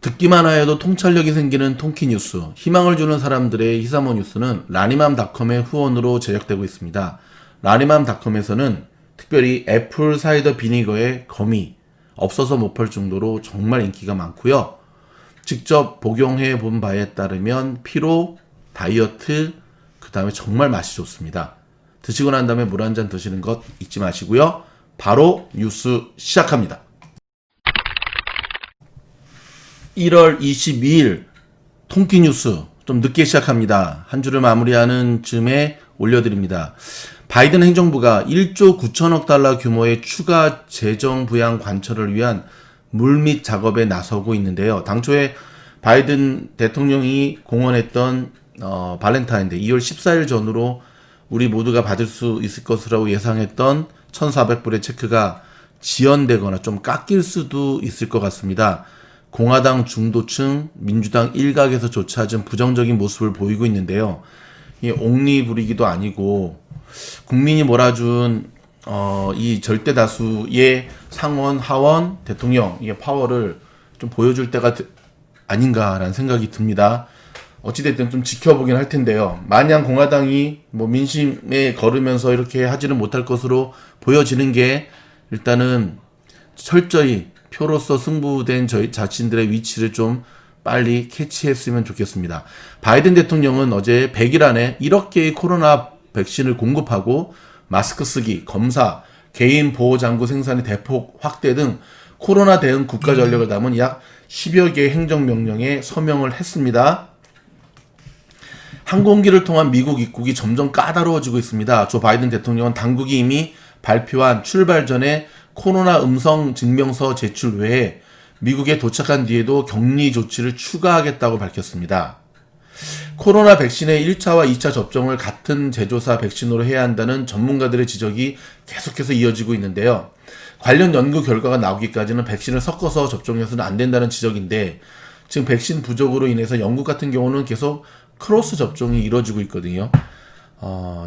듣기만 하여도 통찰력이 생기는 통키뉴스, 희망을 주는 사람들의 히사모 뉴스는 라니맘닷컴의 후원으로 제작되고 있습니다. 라니맘닷컴에서는 특별히 애플 사이더 비니거의 거미, 없어서 못 팔 정도로 정말 인기가 많고요. 직접 복용해 본 바에 따르면 피로, 다이어트, 그 다음에 정말 맛이 좋습니다. 드시고 난 다음에 물 한 잔 드시는 것 잊지 마시고요. 바로 뉴스 시작합니다. 1월 22일 통키뉴스 좀 늦게 시작합니다. 한 주를 마무리하는 즈음에 올려드립니다. 바이든 행정부가 1조 9천억 달러 규모의 추가 재정 부양 관철을 위한 물밑 작업에 나서고 있는데요. 당초에 바이든 대통령이 공언했던 발렌타인데이 2월 14일 전후로 우리 모두가 받을 수 있을 것이라고 예상했던 1,400불의 체크가 지연되거나 좀 깎일 수도 있을 것 같습니다. 공화당 중도층, 민주당 일각에서 조차진 부정적인 모습을 보이고 있는데요. 이게 옥리 부리기도 아니고 국민이 몰아준 이 절대 다수의 상원, 하원, 대통령 이게 파워를 좀 보여줄 때가 아닌가라는 생각이 듭니다. 어찌됐든 좀 지켜보긴 할 텐데요. 마냥 공화당이 민심에 걸으면서 이렇게 하지는 못할 것으로 보여지는 게 일단은 철저히 표로서 승부된 저희 자신들의 위치를 좀 빨리 캐치했으면 좋겠습니다. 바이든 대통령은 어제 100일 안에 1억 개의 코로나 백신을 공급하고 마스크 쓰기, 검사, 개인 보호 장구 생산의 대폭 확대 등 코로나 대응 국가 전략을 담은 약 10여 개의 행정명령에 서명을 했습니다. 항공기를 통한 미국 입국이 점점 까다로워지고 있습니다. 조 바이든 대통령은 당국이 이미 발표한 출발 전에 코로나 음성 증명서 제출 외에 미국에 도착한 뒤에도 격리 조치를 추가하겠다고 밝혔습니다. 코로나 백신의 1차와 2차 접종을 같은 제조사 백신으로 해야 한다는 전문가들의 지적이 계속해서 이어지고 있는데요. 관련 연구 결과가 나오기까지는 백신을 섞어서 접종해서는 안 된다는 지적인데 지금 백신 부족으로 인해서 영국 같은 경우는 계속 크로스 접종이 이루어지고 있거든요.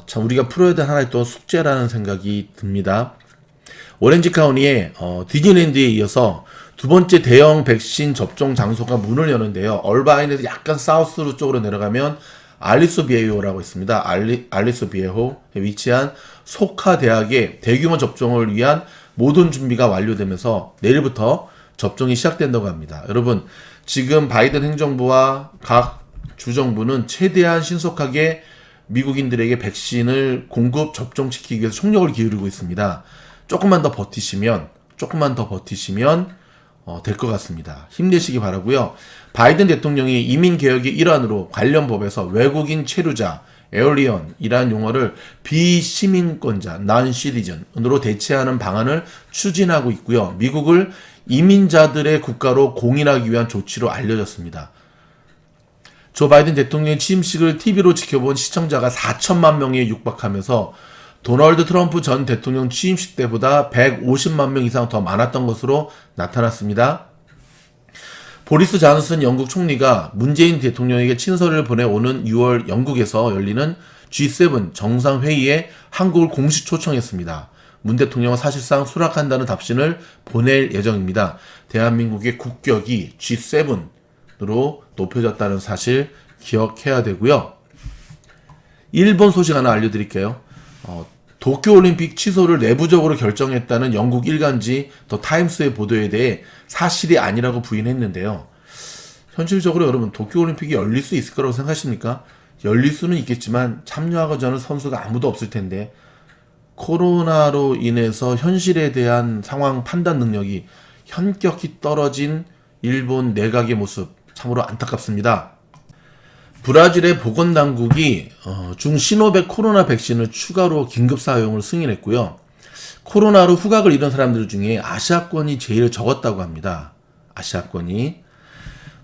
참 우리가 풀어야 될 하나의 또 숙제라는 생각이 듭니다. 오렌지 카운티의 디즈니랜드에 이어서 두 번째 대형 백신 접종 장소가 문을 여는데요. 얼바인에서 약간 사우스 쪽으로 내려가면 알리소 비에호라고 있습니다. 알리소 비에호에 위치한 소카 대학의 대규모 접종을 위한 모든 준비가 완료되면서 내일부터 접종이 시작된다고 합니다. 여러분, 지금 바이든 행정부와 각 주정부는 최대한 신속하게 미국인들에게 백신을 공급 접종시키기 위해서 총력을 기울이고 있습니다. 조금만 더 버티시면 될 것 같습니다. 힘내시기 바라고요. 바이든 대통령이 이민개혁의 일환으로 관련 법에서 외국인 체류자, 에얼리언이라는 용어를 비시민권자, non-citizen으로 대체하는 방안을 추진하고 있고요. 미국을 이민자들의 국가로 공인하기 위한 조치로 알려졌습니다. 조 바이든 대통령의 취임식을 TV로 지켜본 시청자가 4천만 명에 육박하면서 도널드 트럼프 전 대통령 취임식 때보다 150만 명 이상 더 많았던 것으로 나타났습니다. 보리스 존슨 영국 총리가 문재인 대통령에게 친서를 보내오는 6월 영국에서 열리는 G7 정상회의에 한국을 공식 초청했습니다. 문 대통령은 사실상 수락한다는 답신을 보낼 예정입니다. 대한민국의 국격이 G7으로 높여졌다는 사실 기억해야 되고요. 일본 소식 하나 알려드릴게요. 도쿄올림픽 취소를 내부적으로 결정했다는 영국 일간지 더 타임스의 보도에 대해 사실이 아니라고 부인했는데요. 현실적으로 여러분 도쿄올림픽이 열릴 수 있을 거라고 생각하십니까? 열릴 수는 있겠지만 참여하고자 하는 선수가 아무도 없을 텐데 코로나로 인해서 현실에 대한 상황 판단 능력이 현격히 떨어진 일본 내각의 모습 참으로 안타깝습니다. 브라질의 보건당국이 중시노백 코로나 백신을 추가로 긴급 사용을 승인했고요. 코로나로 후각을 잃은 사람들 중에 아시아권이 제일 적었다고 합니다. 아시아권이.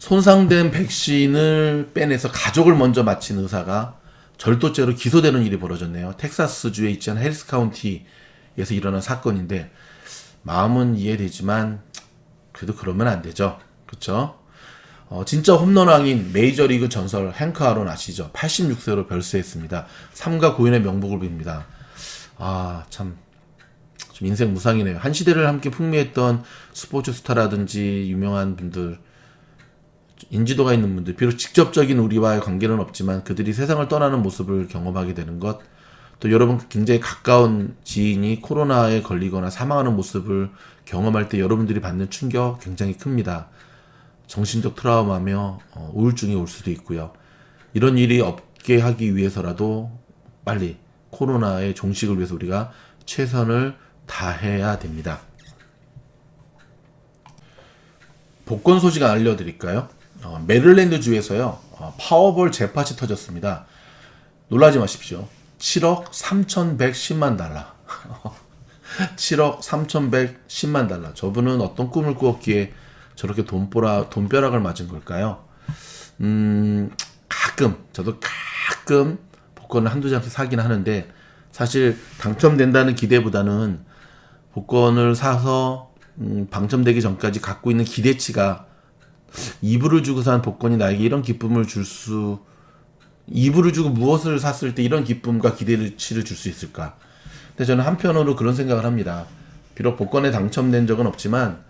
손상된 백신을 빼내서 가족을 먼저 맞힌 의사가 절도죄로 기소되는 일이 벌어졌네요. 텍사스주에 있지 않은 헬스 카운티에서 일어난 사건인데 마음은 이해되지만 그래도 그러면 안 되죠. 그렇죠? 진짜 홈런왕인 메이저리그 전설 행크 아론 아시죠? 86세로 별세했습니다. 삼가 고인의 명복을 빕니다. 참 좀 인생 무상이네요. 한 시대를 함께 풍미했던 스포츠 스타라든지 유명한 분들 인지도가 있는 분들, 비록 직접적인 우리와의 관계는 없지만 그들이 세상을 떠나는 모습을 경험하게 되는 것, 또 여러분 굉장히 가까운 지인이 코로나에 걸리거나 사망하는 모습을 경험할 때 여러분들이 받는 충격 굉장히 큽니다. 정신적 트라우마며 우울증이 올 수도 있고요. 이런 일이 없게 하기 위해서라도 빨리 코로나의 종식을 위해서 우리가 최선을 다해야 됩니다. 복권 소식 알려드릴까요? 메릴랜드주에서요, 파워볼 잭팟이 터졌습니다. 놀라지 마십시오. 7억 3,110만 달러. 7억 3,110만 달러. 저분은 어떤 꿈을 꾸었기에 저렇게 돈벼락을 맞은 걸까요? 저도 가끔 복권을 한두 장씩 사긴 하는데, 사실 당첨된다는 기대보다는 복권을 사서 당첨되기 전까지 갖고 있는 기대치가, 2불을 주고 산 복권이 나에게 이런 기쁨을 2불을 주고 무엇을 샀을 때 이런 기쁨과 기대치를 줄 수 있을까? 근데 저는 한편으로 그런 생각을 합니다. 비록 복권에 당첨된 적은 없지만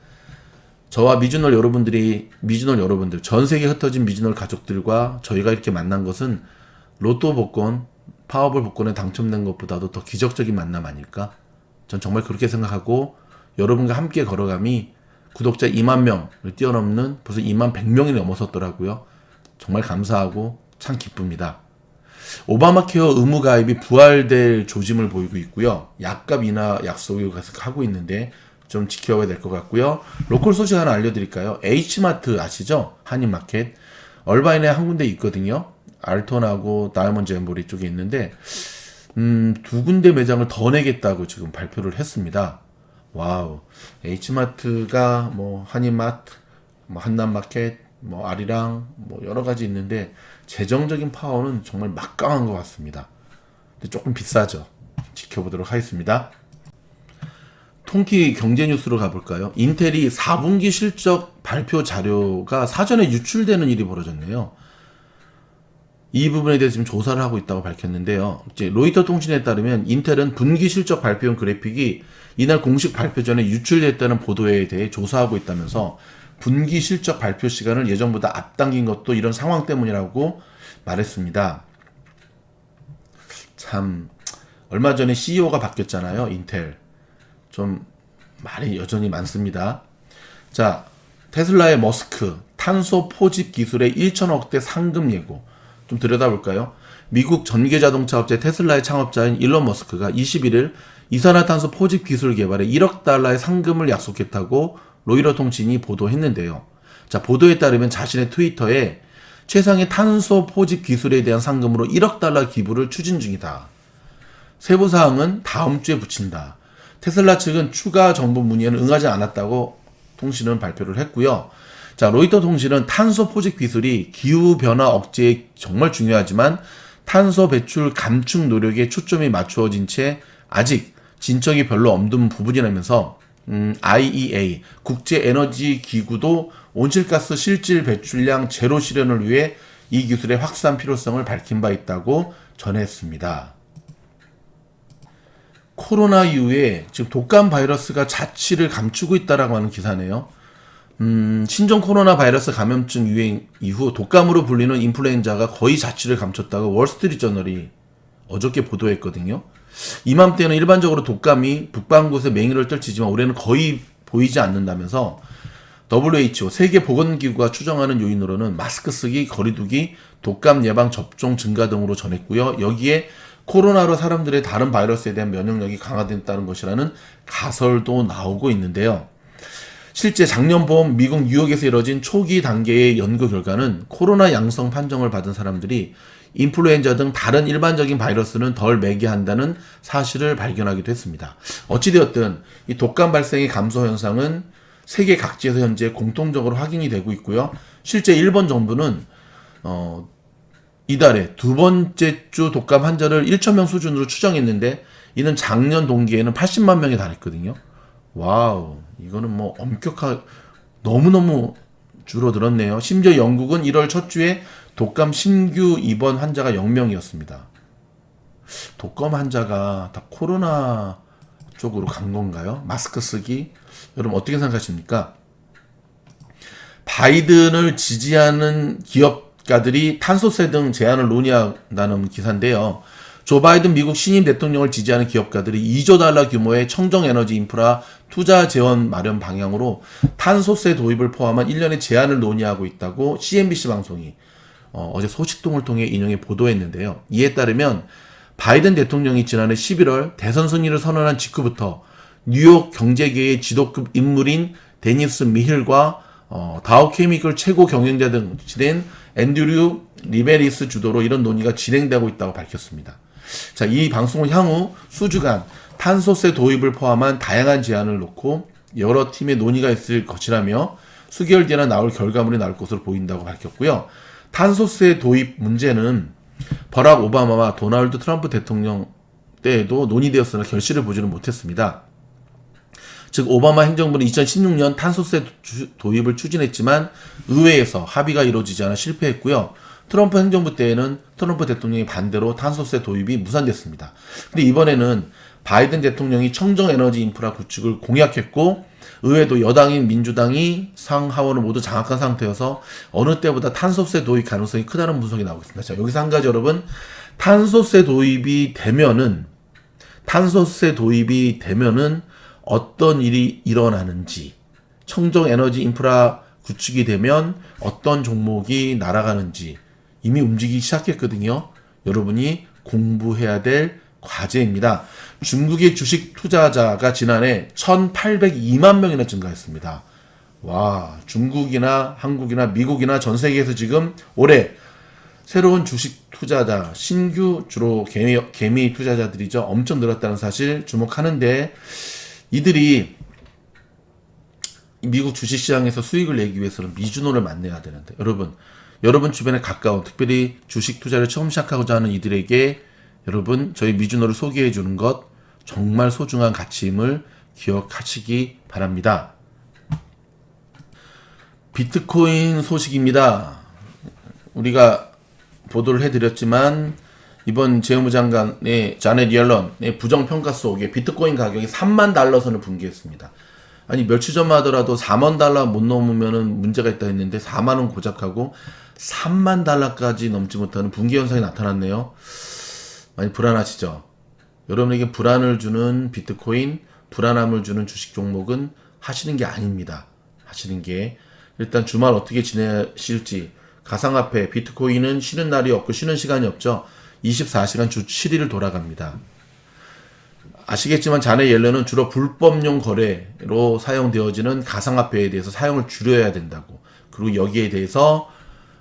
저와 미주널 여러분들, 전 세계에 흩어진 미주널 가족들과 저희가 이렇게 만난 것은 로또 복권, 파워볼 복권에 당첨된 것보다도 더 기적적인 만남 아닐까? 전 정말 그렇게 생각하고, 여러분과 함께 걸어감이 구독자 2만 명을 뛰어넘는 벌써 2만 100명이 넘어섰더라고요. 정말 감사하고 참 기쁩니다. 오바마 케어 의무 가입이 부활될 조짐을 보이고 있고요. 약값 인하 약속을 계속 하고 있는데 좀 지켜봐야 될 것 같고요. 로컬 소식 하나 알려드릴까요? H마트 아시죠? 한인마켓. 얼바인에 한 군데 있거든요. 알톤하고 다이아몬드 잼보리 쪽에 있는데 두 군데 매장을 더 내겠다고 지금 발표를 했습니다. 와우. H마트가 한인마트, 한남마켓, 아리랑 여러 가지 있는데 재정적인 파워는 정말 막강한 것 같습니다. 근데 조금 비싸죠. 지켜보도록 하겠습니다. 통키 경제 뉴스로 가볼까요? 인텔이 4분기 실적 발표 자료가 사전에 유출되는 일이 벌어졌네요. 이 부분에 대해서 지금 조사를 하고 있다고 밝혔는데요. 이제 로이터 통신에 따르면 인텔은 분기 실적 발표용 그래픽이 이날 공식 발표 전에 유출됐다는 보도에 대해 조사하고 있다면서 분기 실적 발표 시간을 예정보다 앞당긴 것도 이런 상황 때문이라고 말했습니다. 참, 얼마 전에 CEO가 바뀌었잖아요, 인텔. 좀 말이 여전히 많습니다. 자, 테슬라의 머스크, 탄소 포집 기술에 1천억대 상금 예고. 좀 들여다볼까요? 미국 전기자동차 업체 테슬라의 창업자인 일론 머스크가 21일 이산화탄소 포집 기술 개발에 1억 달러의 상금을 약속했다고 로이터 통신이 보도했는데요. 자, 보도에 따르면 자신의 트위터에 최상의 탄소 포집 기술에 대한 상금으로 1억 달러 기부를 추진 중이다. 세부 사항은 다음 주에 붙인다. 테슬라 측은 추가 정보 문의에는 응하지 않았다고 통신은 발표를 했고요. 자, 로이터 통신은 탄소 포집 기술이 기후 변화 억제에 정말 중요하지만 탄소 배출 감축 노력에 초점이 맞추어진 채 아직 진척이 별로 없는 부분이라면서 IEA 국제에너지기구도 온실가스 실질 배출량 제로 실현을 위해 이 기술의 확산 필요성을 밝힌 바 있다고 전했습니다. 코로나 이후에 지금 독감 바이러스가 자취를 감추고 있다라고 하는 기사네요. 신종 코로나 바이러스 감염증 유행 이후 독감으로 불리는 인플루엔자가 거의 자취를 감췄다고 월스트리트저널이 어저께 보도했거든요. 이맘때는 일반적으로 독감이 북반구에서 맹위를 떨치지만 올해는 거의 보이지 않는다면서 WHO 세계보건기구가 추정하는 요인으로는 마스크 쓰기, 거리두기, 독감 예방 접종 증가 등으로 전했고요. 여기에 코로나로 사람들의 다른 바이러스에 대한 면역력이 강화됐다는 것이라는 가설도 나오고 있는데요. 실제 작년 봄 미국 뉴욕에서 이뤄진 초기 단계의 연구 결과는 코로나 양성 판정을 받은 사람들이 인플루엔자 등 다른 일반적인 바이러스는 덜 매개한다는 사실을 발견하기도 했습니다. 어찌되었든 이 독감 발생의 감소 현상은 세계 각지에서 현재 공통적으로 확인이 되고 있고요. 실제 일본 정부는 이달에 두 번째 주 독감 환자를 1,000명 수준으로 추정했는데 이는 작년 동기에는 80만 명에 달했거든요. 와우, 이거는 너무너무 줄어들었네요. 심지어 영국은 1월 첫 주에 독감 신규 입원 환자가 0명이었습니다. 독감 환자가 다 코로나 쪽으로 간 건가요? 마스크 쓰기? 여러분 어떻게 생각하십니까? 바이든을 지지하는 기업가들이 탄소세 등 제한을 논의한다는 기사인데요. 조 바이든 미국 신임 대통령을 지지하는 기업가들이 2조 달러 규모의 청정에너지 인프라 투자 재원 마련 방향으로 탄소세 도입을 포함한 일련의 제안을 논의하고 있다고 CNBC 방송이 어제 소식통을 통해 인용해 보도했는데요. 이에 따르면 바이든 대통령이 지난해 11월 대선 승리를 선언한 직후부터 뉴욕 경제계의 지도급 인물인 데니스 미힐과 다우케미컬 최고 경영자 등인 앤드류 리베리스 주도로 이런 논의가 진행되고 있다고 밝혔습니다. 자, 이 방송은 향후 수주간 탄소세 도입을 포함한 다양한 제안을 놓고 여러 팀의 논의가 있을 것이라며 수개월 뒤에나 나올 결과물이 나올 것으로 보인다고 밝혔고요. 탄소세 도입 문제는 버락 오바마와 도널드 트럼프 대통령 때에도 논의되었으나 결실을 보지는 못했습니다. 즉 오바마 행정부는 2016년 탄소세 도입을 추진했지만 의회에서 합의가 이루어지지 않아 실패했고요. 트럼프 행정부 때에는 트럼프 대통령의 반대로 탄소세 도입이 무산됐습니다. 근데 이번에는 바이든 대통령이 청정에너지 인프라 구축을 공약했고 의회도 여당인 민주당이 상하원을 모두 장악한 상태여서 어느 때보다 탄소세 도입 가능성이 크다는 분석이 나오고 있습니다. 자, 여기서 한 가지 여러분, 탄소세 도입이 되면은 어떤 일이 일어나는지, 청정에너지 인프라 구축이 되면 어떤 종목이 날아가는지 이미 움직이기 시작했거든요. 여러분이 공부해야 될 과제입니다. 중국의 주식 투자자가 지난해 1,802만 명이나 증가했습니다. 와, 중국이나 한국이나 미국이나 전 세계에서 지금 올해 새로운 주식 투자자, 신규 주로 개미 투자자들이죠. 엄청 늘었다는 사실 주목하는데 이들이 미국 주식시장에서 수익을 내기 위해서는 미주노를 만나야 되는데 여러분 주변에 가까운 특별히 주식 투자를 처음 시작하고자 하는 이들에게 여러분 저희 미주노를 소개해 주는 것 정말 소중한 가치임을 기억하시기 바랍니다. 비트코인 소식입니다. 우리가 보도를 해드렸지만 이번 재무장관의 자넷 옐런의 부정평가 속에 비트코인 가격이 3만 달러 선을 붕괴했습니다. 아니 며칠 전만 하더라도 4만 달러 못 넘으면 문제가 있다 했는데 4만 원 고작하고 3만 달러까지 넘지 못하는 붕괴 현상이 나타났네요. 많이 불안하시죠? 여러분에게 불안을 주는 비트코인, 불안함을 주는 주식 종목은 하시는 게 아닙니다. 하시는 게 일단 주말 어떻게 지내실지, 가상화폐 비트코인은 쉬는 날이 없고 쉬는 시간이 없죠. 24시간 주 7일을 돌아갑니다. 아시겠지만 자네 옐런은 주로 불법용 거래로 사용되어지는 가상화폐에 대해서 사용을 줄여야 된다고, 그리고 여기에 대해서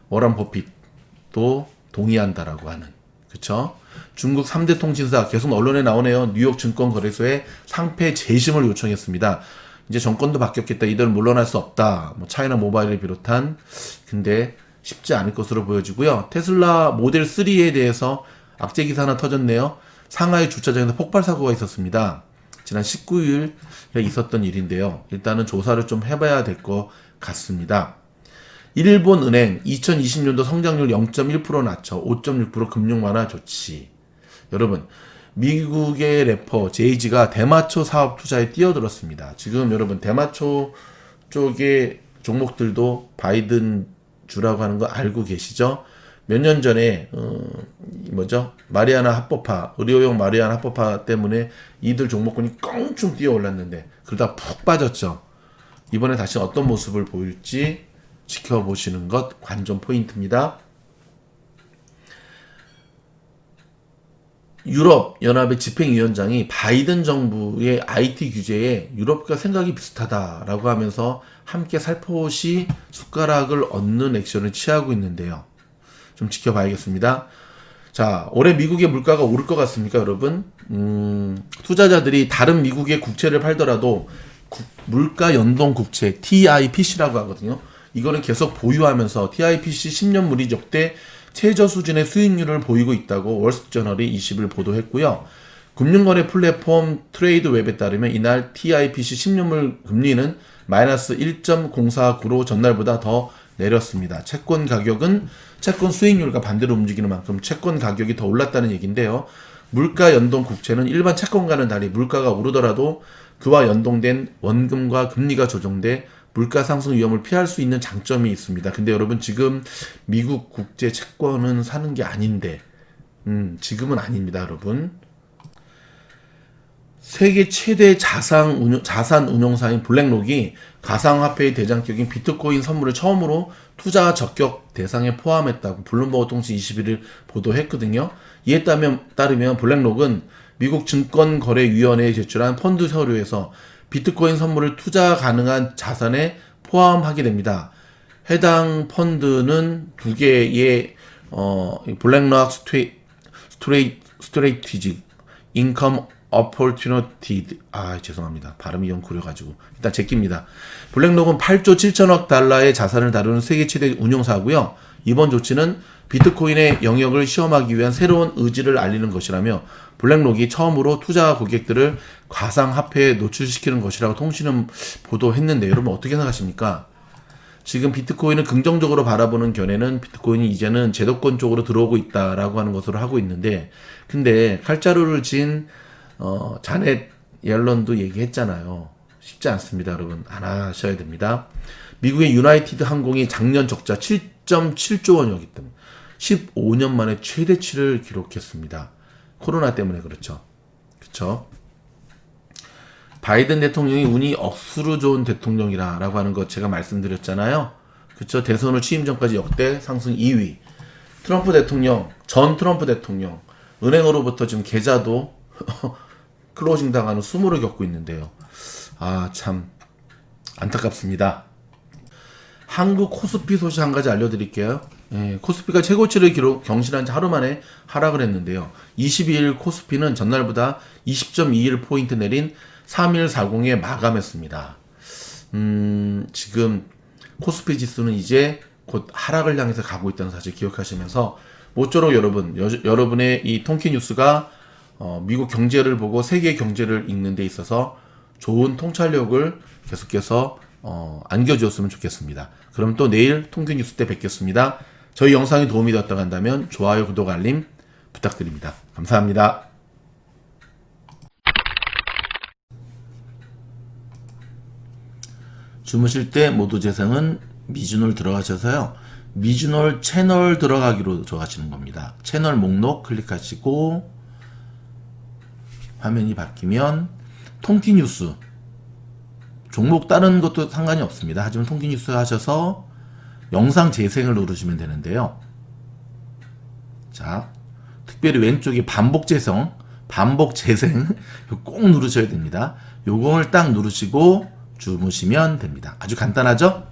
워런 버핏도 동의한다라고 하는, 그쵸? 중국 3대 통신사 계속 언론에 나오네요. 뉴욕 증권거래소에 상패 재심을 요청했습니다. 이제 정권도 바뀌었겠다. 이들 물러날 수 없다. 차이나 모바일을 비롯한. 근데 쉽지 않을 것으로 보여지고요. 테슬라 모델 3에 대해서 악재 기사 하나 터졌네요. 상하이 주차장에서 폭발 사고가 있었습니다. 지난 19일에 있었던 일인데요. 일단은 조사를 좀 해봐야 될 것 같습니다. 일본은행 2020년도 성장률 0.1% 낮춰 5.6% 금융 완화 조치. 여러분, 미국의 래퍼 제이지가 대마초 사업 투자에 뛰어들었습니다. 지금 여러분 대마초 쪽의 종목들도 바이든 주라고 하는 거 알고 계시죠? 몇 년 전에 마리아나 합법화, 의료용 마리아나 합법화 때문에 이들 종목군이 껑충 뛰어 올랐는데 그러다 푹 빠졌죠. 이번에 다시 어떤 모습을 보일지 지켜보시는 것 관전 포인트입니다. 유럽 연합의 집행위원장이 바이든 정부의 IT 규제에 유럽과 생각이 비슷하다라고 하면서 함께 살포시 숟가락을 얹는 액션을 취하고 있는데요. 좀 지켜봐야겠습니다. 자, 올해 미국의 물가가 오를 것 같습니까, 여러분? 투자자들이 다른 미국의 국채를 팔더라도 물가 연동 국채 TIPC라고 하거든요. 이거는 계속 보유하면서 TIPC 10년물이 역대 최저 수준의 수익률을 보이고 있다고 월스트리트저널이 20일 보도했고요. 금융거래 플랫폼 트레이드웹에 따르면 이날 TIPC 10년물 금리는 마이너스 1.049로 전날보다 더 내렸습니다. 채권 수익률과 반대로 움직이는 만큼 채권 가격이 더 올랐다는 얘기인데요. 물가 연동 국채는 일반 채권과는 달리 물가가 오르더라도 그와 연동된 원금과 금리가 조정돼 물가 상승 위험을 피할 수 있는 장점이 있습니다. 근데 여러분 지금 미국 국제 채권은 사는 게 아닌데 지금은 아닙니다, 여러분. 세계 최대 자산 운용사인 블랙록이 가상화폐의 대장격인 비트코인 선물을 처음으로 투자 적격 대상에 포함했다고 블룸버그 통신 21일 보도했거든요. 이에 따르면 블랙록은 미국 증권거래위원회에 제출한 펀드 서류에서 비트코인 선물을 투자 가능한 자산에 포함하게 됩니다. 해당 펀드는 두 개의 블랙록 스트레이티지 인컴 어포튜니티 죄송합니다. 발음이 영 구려가지고 일단 제끼입니다. 블랙록은 8조 7천억 달러의 자산을 다루는 세계 최대 운용사고요. 이번 조치는 비트코인의 영역을 시험하기 위한 새로운 의지를 알리는 것이라며 블랙록이 처음으로 투자 고객들을 가상화폐에 노출시키는 것이라고 통신은 보도했는데 여러분 어떻게 생각하십니까? 지금 비트코인을 긍정적으로 바라보는 견해는 비트코인이 이제는 제도권 쪽으로 들어오고 있다라고 하는 것으로 하고 있는데 근데 칼자루를 진 자넷 옐런도 얘기했잖아요. 쉽지 않습니다, 여러분. 안 하셔야 됩니다. 미국의 유나이티드 항공이 작년 적자 7.7조 원이었기 때문에 15년 만에 최대치를 기록했습니다. 코로나 때문에 그렇죠. 그렇죠. 바이든 대통령이 운이 억수로 좋은 대통령이라고 하는 것 제가 말씀드렸잖아요. 그렇죠. 대선을 취임 전까지 역대 상승 2위. 트럼프 대통령, 전 트럼프 대통령, 은행으로부터 지금 계좌도 클로징 당하는 수모를 겪고 있는데요. 참 안타깝습니다. 한국 코스피 소식 한 가지 알려드릴게요. 코스피가 최고치를 경신한 지 하루 만에 하락을 했는데요. 22일 코스피는 전날보다 20.21포인트 내린 3140에 마감했습니다. 지금 코스피 지수는 이제 곧 하락을 향해서 가고 있다는 사실 기억하시면서 모쪼록 여러분의 이 통키 뉴스가 미국 경제를 보고 세계 경제를 읽는 데 있어서 좋은 통찰력을 계속해서 안겨주었으면 좋겠습니다. 그럼 또 내일 통키 뉴스 때 뵙겠습니다. 저희 영상이 도움이 되었다고 한다면 좋아요, 구독, 알림 부탁드립니다. 감사합니다. 주무실 때 모두 재생은 미주놀 들어가셔서요. 미주놀 채널 들어가기로 들어가시는 겁니다. 채널 목록 클릭하시고 화면이 바뀌면 통키 뉴스 종목 다른 것도 상관이 없습니다. 하지만 통키 뉴스 하셔서 영상 재생을 누르시면 되는데요. 자, 특별히 왼쪽에 반복 재생 꼭 누르셔야 됩니다. 요걸 딱 누르시고 주무시면 됩니다. 아주 간단하죠?